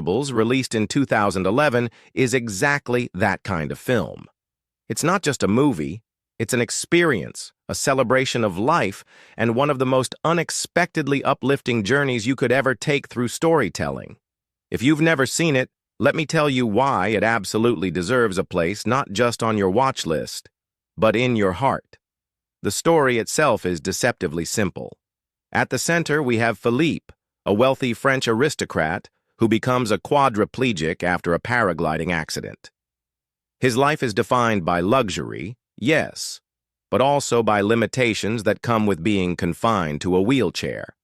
Intouchables, released in 2011, is exactly that kind of film. It's not just a movie, it's an experience, a celebration of life, and one of the most unexpectedly uplifting journeys you could ever take through storytelling. If you've never seen it, let me tell you why it absolutely deserves a place not just on your watch list, but in your heart. The story itself is deceptively simple. At the center, we have Philippe, a wealthy French aristocrat who becomes a quadriplegic after a paragliding accident. His life is defined by luxury, yes, but also by limitations that come with being confined to a wheelchair.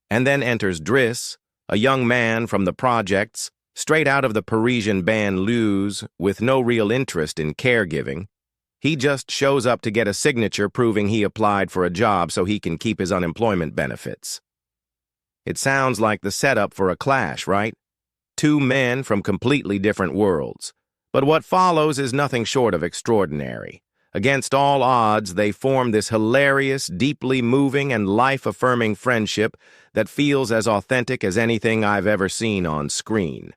And then enters Driss, a young man from the projects, straight out of the Parisian banlieues with no real interest in caregiving. He just shows up to get a signature proving he applied for a job so he can keep his unemployment benefits. It sounds like the setup for a clash, right? Two men from completely different worlds. But what follows is nothing short of extraordinary. Against all odds, they form this hilarious, deeply moving, and life-affirming friendship that feels as authentic as anything I've ever seen on screen.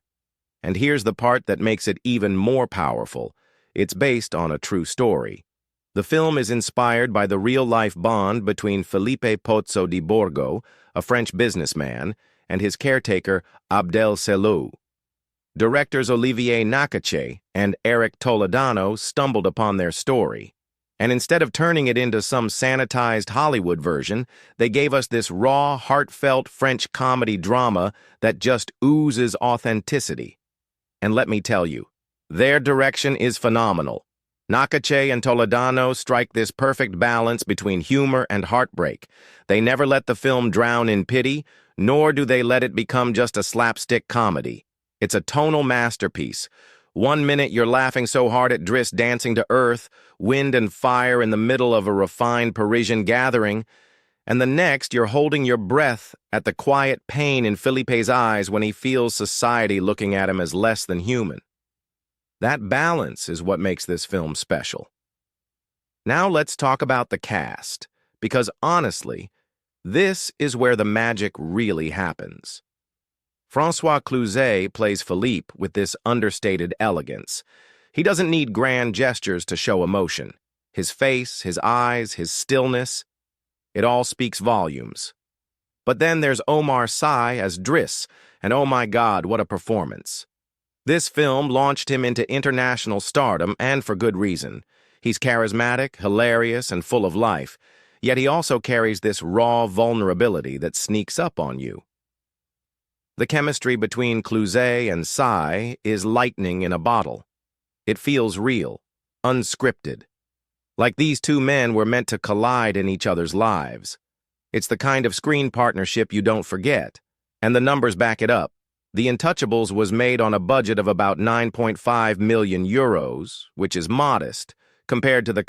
And here's the part that makes it even more powerful. It's based on a true story. The film is inspired by the real-life bond between Felipe Pozzo di Borgo, a French businessman, and his caretaker, Abdel Selou. Directors Olivier Nakache and Éric Toledano stumbled upon their story, and instead of turning it into some sanitized Hollywood version, they gave us this raw, heartfelt French comedy drama that just oozes authenticity. And let me tell you, their direction is phenomenal. Nakache and Toledano strike this perfect balance between humor and heartbreak. They never let the film drown in pity, nor do they let it become just a slapstick comedy. It's a tonal masterpiece. 1 minute you're laughing so hard at Driss dancing to earth, wind and fire in the middle of a refined Parisian gathering, and the next you're holding your breath at the quiet pain in Felipe's eyes when he feels society looking at him as less than human. That balance is what makes this film special. Now let's talk about the cast, because honestly, this is where the magic really happens. François Cluzet plays Philippe with this understated elegance. He doesn't need grand gestures to show emotion. His face, his eyes, his stillness, it all speaks volumes. But then there's Omar Sy as Driss, and oh my God, what a performance. This film launched him into international stardom, and for good reason. He's charismatic, hilarious, and full of life, yet he also carries this raw vulnerability that sneaks up on you. The chemistry between Cluzet and Sy is lightning in a bottle. It feels real, unscripted. Like these two men were meant to collide in each other's lives. It's the kind of screen partnership you don't forget, and the numbers back it up. The Intouchables was made on a budget of about 9.5 million euros, which is modest, compared to the